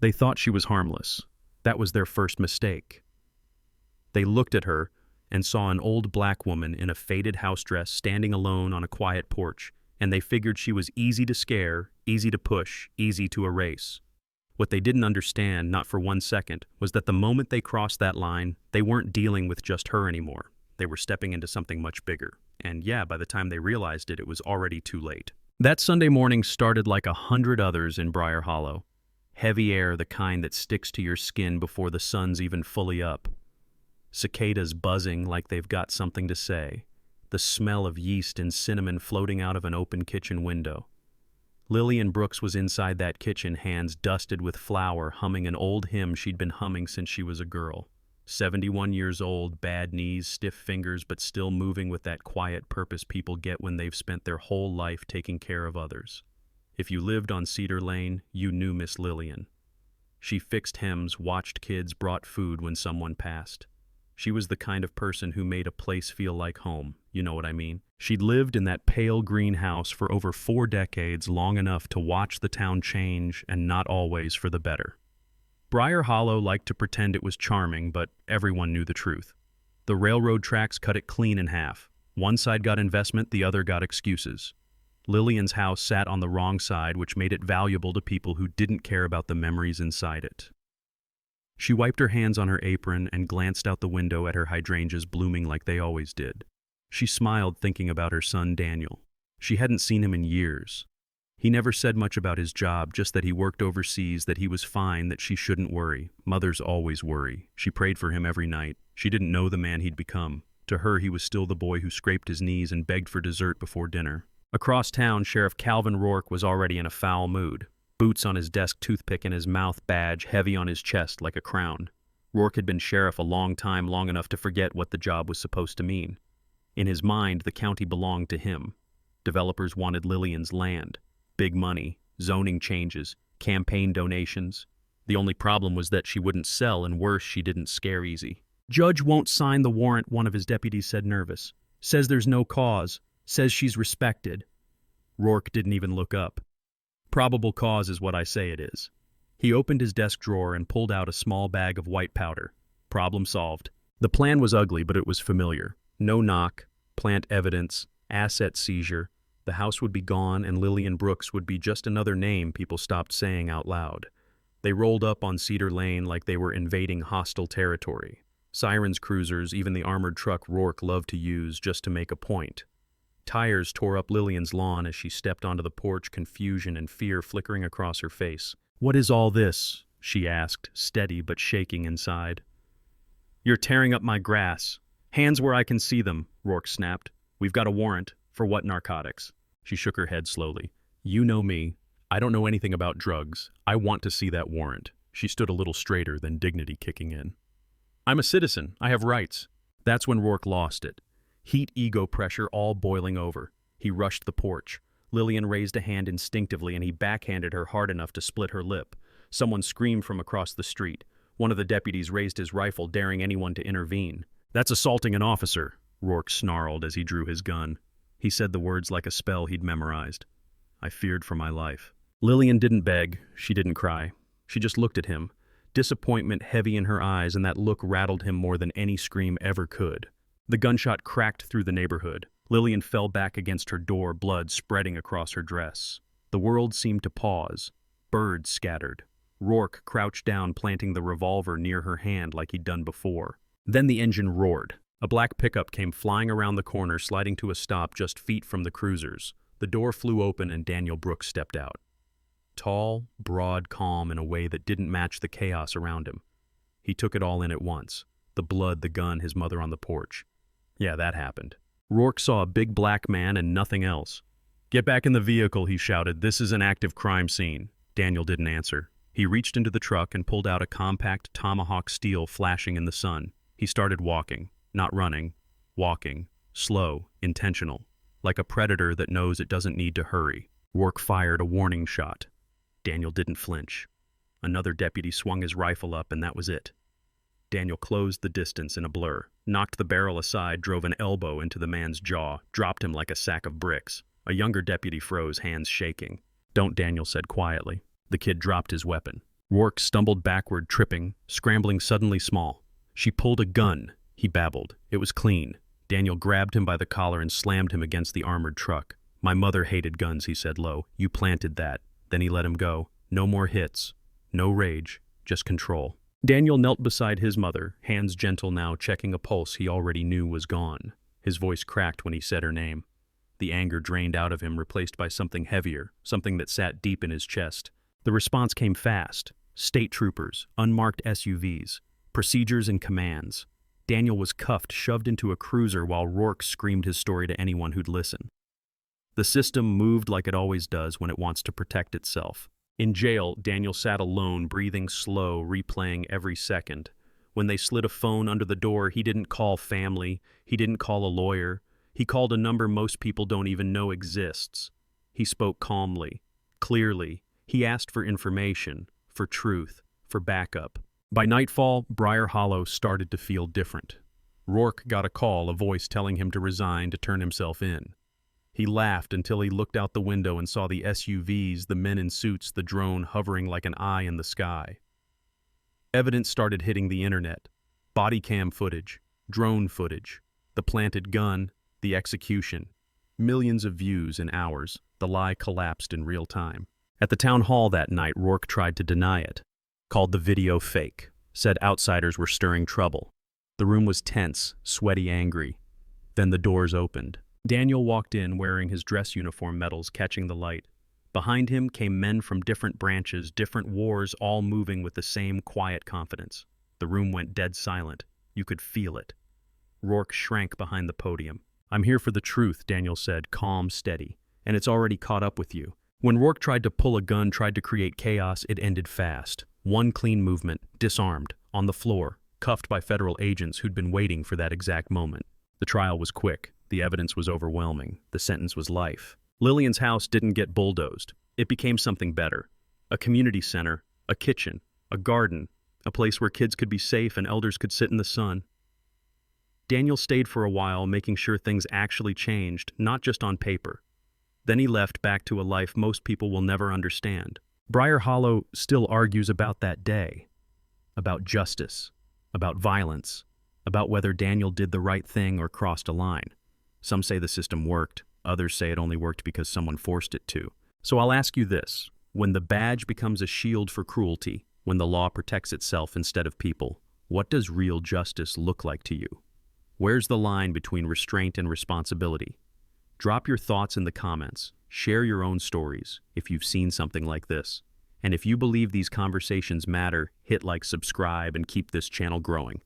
They thought she was harmless. That was their first mistake. They looked at her and saw an old black woman in a faded house dress standing alone on a quiet porch, and they figured she was easy to scare, easy to push, easy to erase. What they didn't understand, not for 1 second, was that the moment they crossed that line, they weren't dealing with just her anymore. They were stepping into something much bigger. And yeah, by the time they realized it, it was already too late. That Sunday morning started like 100 others in Brier Hollow. Heavy air, the kind that sticks to your skin before the sun's even fully up. Cicadas buzzing like they've got something to say. The smell of yeast and cinnamon floating out of an open kitchen window. Lillian Brooks was inside that kitchen, hands dusted with flour, humming an old hymn she'd been humming since she was a girl. 71 years old, bad knees, stiff fingers, but still moving with that quiet purpose people get when they've spent their whole life taking care of others. If you lived on Cedar Lane, you knew Miss Lillian. She fixed hems, watched kids, brought food when someone passed. She was the kind of person who made a place feel like home, you know what I mean? She'd lived in that pale green house for over 4 decades, long enough to watch the town change, and not always for the better. Brier Hollow liked to pretend it was charming, but everyone knew the truth. The railroad tracks cut it clean in half. One side got investment, the other got excuses. Lillian's house sat on the wrong side, which made it valuable to people who didn't care about the memories inside it. She wiped her hands on her apron and glanced out the window at her hydrangeas blooming like they always did. She smiled thinking about her son Daniel. She hadn't seen him in years. He never said much about his job, just that he worked overseas, that he was fine, that she shouldn't worry. Mothers always worry. She prayed for him every night. She didn't know the man he'd become. To her, he was still the boy who scraped his knees and begged for dessert before dinner. Across town, Sheriff Calvin Rourke was already in a foul mood. Boots on his desk, toothpick in his mouth, badge heavy on his chest like a crown. Rourke had been sheriff a long time, long enough to forget what the job was supposed to mean. In his mind, the county belonged to him. Developers wanted Lillian's land. Big money, zoning changes, campaign donations. The only problem was that she wouldn't sell, and worse, she didn't scare easy. "Judge won't sign the warrant," one of his deputies said, nervous. "Says there's no cause. Says she's respected." Rourke didn't even look up. "Probable cause is what I say it is." He opened his desk drawer and pulled out a small bag of white powder. Problem solved. The plan was ugly, but it was familiar. No knock, plant evidence, asset seizure. The house would be gone, and Lillian Brooks would be just another name people stopped saying out loud. They rolled up on Cedar Lane like they were invading hostile territory. Sirens, cruisers, even the armored truck Rourke loved to use just to make a point. Tires tore up Lillian's lawn as she stepped onto the porch, confusion and fear flickering across her face. "What is all this?" she asked, steady but shaking inside. "You're tearing up my grass. Hands where I can see them," Rourke snapped. "We've got a warrant. For what narcotics?" She shook her head slowly. "You know me. I don't know anything about drugs. I want to see that warrant." She stood a little straighter, then dignity kicking in. "I'm a citizen. I have rights." That's when Rourke lost it. Heat, ego pressure, all boiling over. He rushed the porch. Lillian raised a hand instinctively, and he backhanded her hard enough to split her lip. Someone screamed from across the street. One of the deputies raised his rifle, daring anyone to intervene. "That's assaulting an officer," Rourke snarled as he drew his gun. He said the words like a spell he'd memorized. I feared for my life. Lillian didn't beg. She didn't cry. She just looked at him. Disappointment heavy in her eyes, and that look rattled him more than any scream ever could. The gunshot cracked through the neighborhood. Lillian fell back against her door, blood spreading across her dress. The world seemed to pause. Birds scattered. Rourke crouched down, planting the revolver near her hand like he'd done before. Then the engine roared. A black pickup came flying around the corner, sliding to a stop just feet from the cruisers. The door flew open and Daniel Brooks stepped out. Tall, broad, calm in a way that didn't match the chaos around him. He took it all in at once. The blood, the gun, his mother on the porch. Yeah, that happened. Rourke saw a big black man and nothing else. "Get back in the vehicle," he shouted. "This is an active crime scene." Daniel didn't answer. He reached into the truck and pulled out a compact tomahawk steel flashing in the sun. He started walking. Not running. Walking. Slow. Intentional. Like a predator that knows it doesn't need to hurry. Rourke fired a warning shot. Daniel didn't flinch. Another deputy swung his rifle up, and that was it. Daniel closed the distance in a blur, knocked the barrel aside, drove an elbow into the man's jaw, dropped him like a sack of bricks. A younger deputy froze, hands shaking. "Don't," Daniel said quietly. The kid dropped his weapon. Rourke stumbled backward, tripping, scrambling suddenly small. She pulled a gun, he babbled. It was clean. Daniel grabbed him by the collar and slammed him against the armored truck. My mother hated guns, he said low. You planted that. Then he let him go. No more hits. No rage. Just control. Daniel knelt beside his mother, hands gentle now, checking a pulse he already knew was gone. His voice cracked when he said her name. The anger drained out of him, replaced by something heavier, something that sat deep in his chest. The response came fast. State troopers, unmarked SUVs, procedures and commands. Daniel was cuffed, shoved into a cruiser while Rourke screamed his story to anyone who'd listen. The system moved like it always does when it wants to protect itself. In jail, Daniel sat alone, breathing slow, replaying every second. When they slid a phone under the door, he didn't call family, he didn't call a lawyer. He called a number most people don't even know exists. He spoke calmly, clearly. He asked for information, for truth, for backup. By nightfall, Brier Hollow started to feel different. Rourke got a call, a voice telling him to resign, to turn himself in. He laughed until he looked out the window and saw the SUVs, the men in suits, the drone hovering like an eye in the sky. Evidence started hitting the internet. Body cam footage, drone footage, the planted gun, the execution. Millions of views in hours. The lie collapsed in real time. At the town hall that night, Rourke tried to deny it. Called the video fake. Said outsiders were stirring trouble. The room was tense, sweaty, angry. Then the doors opened. Daniel walked in wearing his dress uniform, medals catching the light. Behind him came men from different branches, different wars, all moving with the same quiet confidence. The room went dead silent. You could feel it. Rourke shrank behind the podium. I'm here for the truth, Daniel said, calm, steady. And it's already caught up with you. When Rourke tried to pull a gun, tried to create chaos, it ended fast. One clean movement, disarmed, on the floor, cuffed by federal agents who'd been waiting for that exact moment. The trial was quick. The evidence was overwhelming. The sentence was life. Lillian's house didn't get bulldozed. It became something better. A community center, a kitchen, a garden, a place where kids could be safe and elders could sit in the sun. Daniel stayed for a while, making sure things actually changed, not just on paper. Then he left, back to a life most people will never understand. Brier Hollow still argues about that day, about justice, about violence, about whether Daniel did the right thing or crossed a line. Some say the system worked, others say it only worked because someone forced it to. So I'll ask you this, when the badge becomes a shield for cruelty, when the law protects itself instead of people, what does real justice look like to you? Where's the line between restraint and responsibility? Drop your thoughts in the comments. Share your own stories if you've seen something like this. And if you believe these conversations matter, hit like, subscribe, and keep this channel growing.